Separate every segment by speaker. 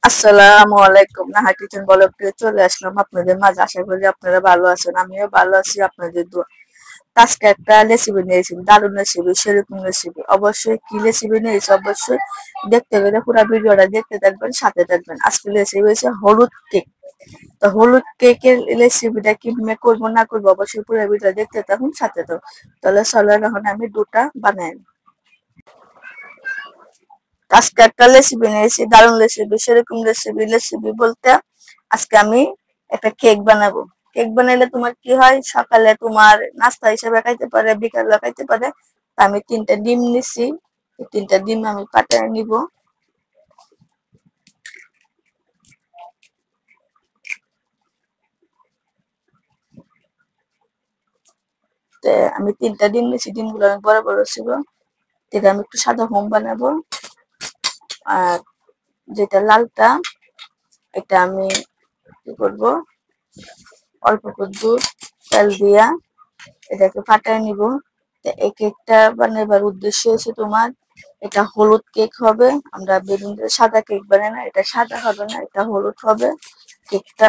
Speaker 1: আসসালামু আলাইকুম। Naha kitchen blog থেকে চলে আসলাম আপনাদের মাঝে। আশা করি আপনারা ভালো আছেন, আমিও ভালো আছি আপনাদের দোয়া। তো আজকে একটা রেসিপি নিয়েছি, দারুণ রেসিপি, সেরকম রেসিপি। অবশ্যই কি রেসিপি নিয়েছি অবশ্যই দেখতে গেলে পুরো ভিডিওটা দেখতে থাকবেন, সাথে থাকবেন। আজকে রেসিপি হয়েছে হলুদ কেক। তো হলুদ কেকের রেসিপিটা কিভাবে করবো না করবো অবশ্যই পুরো ভিডিও দেখতে থাকুন, সাথে থাকুন। তাহলে চলো এখন আমি দুটা বানাই। আজকে একটা রেসিপি নিয়েছি, দারুণ রেসিপি, সেরকম রেসিপি। রেসিপি বলতে আজকে আমি একটা কেক বানাবো। কেক বানাইলে তোমার কি হয়, সকালে তোমার নাস্তা হিসেবে খাইতে পারে, বিকালে খাইতে পারে। তা আমি 3টা ডিম নিছি, 3টা ডিম আমি ফাটায় নিব। আমি 3টা ডিম নিছি, ডিমগুলো আমি বড় বড় ছিল। এটা আমি একটু সাদা মোম বানাবো। আর যেটা লালটা, এটা আমি কি করব, অল্প করে দুধ তেল দিয়া এটাকে ফাটায় নিব। এই কেকটা বানাবার উদ্দেশ্য হচ্ছে তোমার, এটা হলুদ কেক হবে। আমরা বেলুন দিয়ে সাদা কেক বানাই না, এটা সাদা হবে না, এটা হলুদ হবে কেকটা।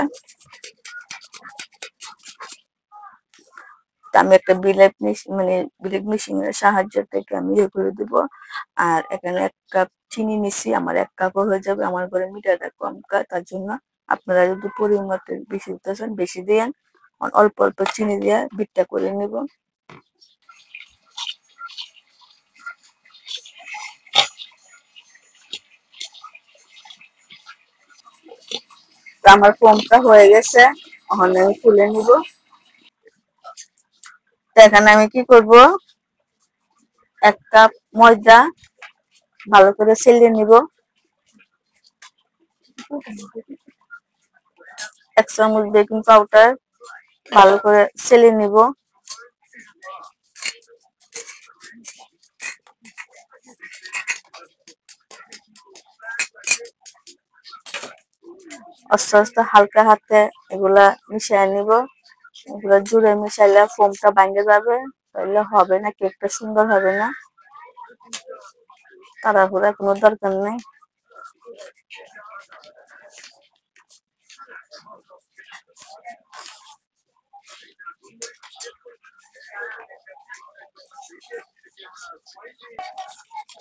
Speaker 1: আমি একটা বিলেট মেশিন, মানে বিলেট মেশিনের সাহায্য থেকে আমি ইয়ে করে দিব। আর এখানে 1 কাপ চিনি নিছি, আমার 1 কাপও হয়ে যাবে। আমার ঘরে মিঠাটা কম খায়, তার জন্য আপনারা যদি পরিমাণ বেশি দিতে চান বেশি দিয়েন। অল্প অল্প চিনি দিয়ে বিটটা করে নিব। তো আমার ফোমটা হয়ে গেছে, এখন আমি তুলে নিব। তো এখানে আমি কি করব, 1 কাপ ময়দা ভালো করে চেলে নিব। 1 চামচ বেকিং পাউডার ভালো করে চেলে নিব। আস্তে আস্তে হালকা হাতে এগুলা মিশিয়ে নিব। এগুলা জুড়ে মিশাইলে ফোমটা ভাঙে যাবে, তাহলে হবে না, কেকটা সুন্দর হবে না। তাড়াহুড়া কোনো দরকার নেই।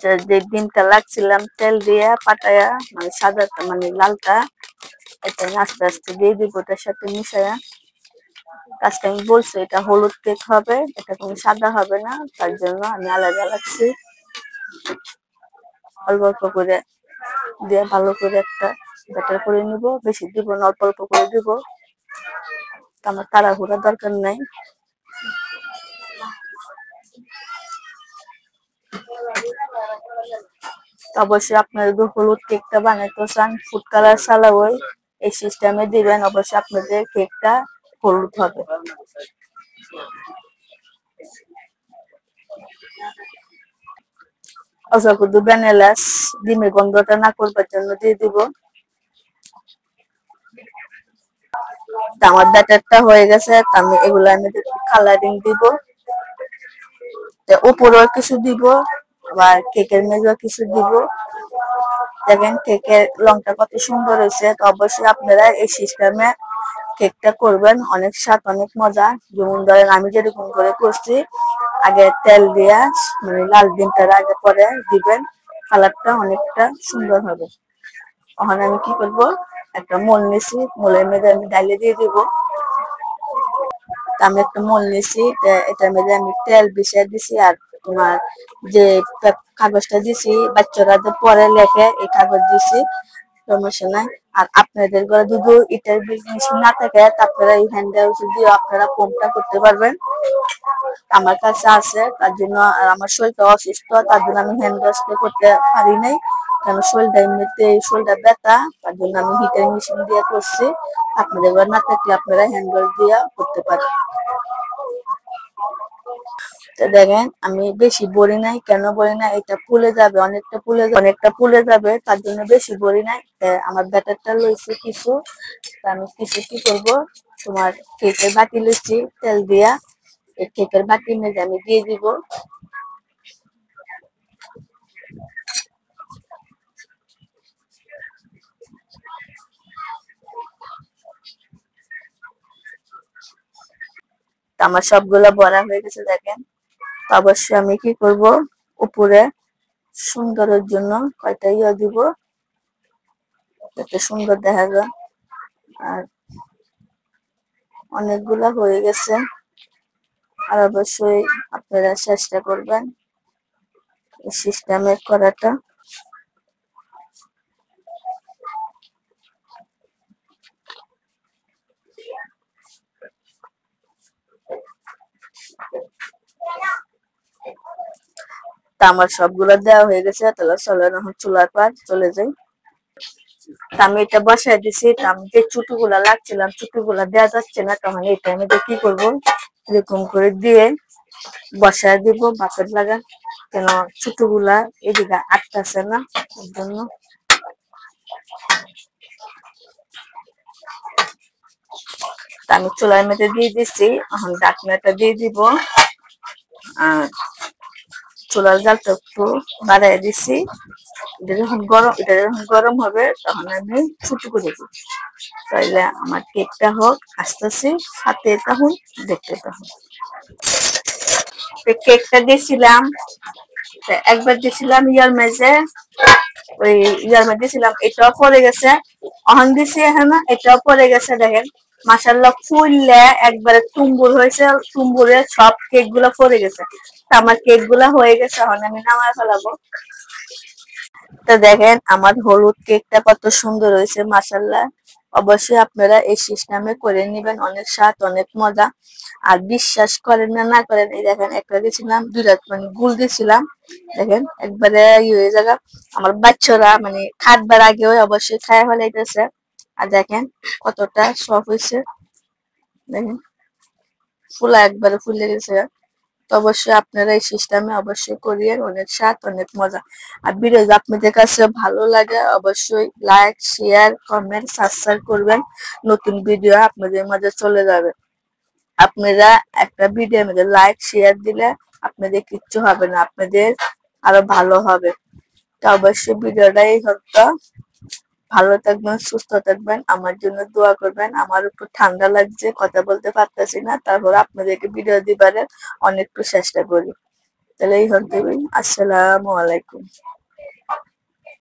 Speaker 1: যে ডিমটা লাগছিলাম তেল দিয়ে পাটায়া, মানে সাদাটা মানে লালটা, এটা আমি আস্তে আস্তে দিয়ে দিব ওটার সাথে মিশায়া। আজকে আমি বলছি এটা হলুদ কেক হবে, এটা কোনো সাদা হবে না, তার জন্য আমি আলাদা রাখছি। অল্প অল্প করে দিয়ে ভালো করে একটা ব্যাটার করে নিব, বেশি দিব না, অল্প অল্প করে দিব। আমার তাড়াহুড়া দরকার নাই। অবশ্যই আপনারা যদি হলুদ কেকটা বানাইতে চান, ফুড কালার ছাড়াও এই সিস্টেমে দিবেন, অবশ্যই আপনাদের কেকটা হলুদ হবে। অল্প একটু ভ্যানিলাস ডিমের গন্ধটা না করবার জন্য দিয়ে দিব। আমার ব্যাটারটা হয়ে গেছে, আমি এগুলো আমি কালারিং দিব, উপরেও কিছু দিব, আবার কেকের মেজেও কিছু দিব। দেখেন কেকের রংটা কত সুন্দর হয়েছে। তো অবশ্যই আপনারা এই সিস্টেমে কেকটা করবেন, অনেক স্বাদ, অনেক মজা। যেমন ধরেন আমি যেরকম করে করছি, আগে তেল দিয়া মানে লাল ডিমটার আগে পরে দিবেন, কালারটা অনেকটা সুন্দর হবে। এখন আমি কি করব, একটা মোল নিছি, মোলের মধ্যে আমি ডালে দিয়ে দিব। আমি একটা মোল নিছি, এটার মধ্যে আমি তেল মিশিয়ে দিছি। আর তোমার যে কাগজটা দিছি বাচ্চারা যে পরে লেখে, এই কাগজ দিছি, সমস্যা নাই। আর আপনাদের ঘরে যদি এটার মেশিন না থাকে, আপনারা এই হ্যান্ড দিয়ে আপনারা ফোনটা করতে পারবেন। আমার কাছে আছে, তার জন্য। আর আমার শরীরটা অসুস্থ, তার জন্য আমি হ্যান্ড ওয়াশ করতে পারি নাই, কারণ শরীরটা এমনিতে শরীরটা ব্যথা, তার জন্য আমি হিটার মেশিন দিয়ে করছি। আপনাদের ঘর না থাকলে আপনারা হ্যান্ড ওয়াশ দিয়ে করতে পারেন। তো দেখেন আমি বেশি বড়ি নাই, কেন বড়ি নাই, এটা ফুলে যাবে, অনেকটা ফুলে যাবে, তার জন্য বেশি বড়ি নাই। আমার ব্যাটারটা লইছি কিছু, আমি কিছু কি করব, তোমার কেকের বাটি লইছি তেল দিয়া, এই কেকের বাটির মধ্যে আমি দিয়ে দিব। আমার সবগুলা ভরা হয়ে গেছে দেখেন। তো অবশ্যই আমি কি করব, উপরে সুন্দরের জন্য কয়টা দিব, যাতে সুন্দর দেখা যায়। আর অনেকগুলা হয়ে গেছে। আর অবশ্যই আপনারা চেষ্টা করবেন এই সিস্টেমে করাটা। তা আমার সবগুলো দেওয়া হয়ে গেছে, তাহলে চলেন এখন চুলার পার চলে যাই। আমি এটা বসাই দিছি। আমি যে চুটুগুলা লাগছিলাম, চুটুগুলা দেওয়া যাচ্ছে না, তখন এই টাইমে কি করবো, এরকম করে দিয়ে বসায় দিব বাপের লাগা, কেন চুটুগুলা এদিকে আটকাছে না, এর জন্য। আমি চুলার মধ্যে দিয়ে দিচ্ছি, এখন ঢাকনাটা দিয়ে দিব। আর চুলার জালটা একটু বাড়াই দিছি। এটা যখন গরম হবে তখন আমি ছুটুকু দেবো। তাইলে আমার কেকটা হোক, আসতেছি, সাথে তখন দেখতে তখন কেকটা দিয়েছিলাম। একবার দিয়েছিলাম ইয়ার মেঝে, ওই ইয়ার মধ্যে দিয়েছিলাম, এটাও পড়ে গেছে। অহন দিছি এখন, এটাও পড়ে গেছে দেখেন। মাশাআল্লাহ ফুললে একবারে তুম্বুর হয়েছে, তুম্বুরে সব কেক গুলা পড়ে গেছে। আমার কেক গুলা হয়ে গেছে, এখন আমি নামায় ফেলাবো। তো দেখেন আমার হলুদ কেকটা কত সুন্দর হয়েছে মাশাআল্লাহ। অবশ্যই আপনারা এই সিস্টেমে করে নেবেন, অনেক স্বাদ, অনেক মজা। আর বিশ্বাস করেন না না করেন, এই দেখেন একটা দিয়েছিলাম, দুইটা মানে গুল দিয়েছিলাম, দেখেন একবারে হয়ে যাবে। আমার বাচ্চারা মানে খাটবার আগে অবশ্যই খায় ফেলাইতেছে। আর দেখেন কতটা সফট হয়েছে, দেখেন ফুলা একবারে ফুলে গেছে। তো অবশ্যই আপনারা এই সিস্টেমে অবশ্যই করিয়েন, অনেক স্বাদ, অনেক মজা। আর ভিডিও যদি আপনাদের কাছে ভালো লাগে অবশ্যই লাইক, শেয়ার, কমেন্ট, সাবস্ক্রাইব করবেন। নতুন ভিডিও আপনাদের মাঝে চলে যাবে। আপনারা একটা ভিডিওর মধ্যে লাইক শেয়ার দিলে আপনাদের কিচ্ছু হবে না, আপনাদের আরো ভালো হবে। তো অবশ্যই ভিডিওটা এই হতো। ভালো থাকবেন, সুস্থ থাকবেন, আমার জন্য দোয়া করবেন। আমার একটু ঠান্ডা লাগছে, কথা বলতে পারতেছি না, তারপর আপনাদেরকে ভিডিও দিবারের অনেক একটু চেষ্টা করি। তাহলে এই হতে, আসসালামু আলাইকুম।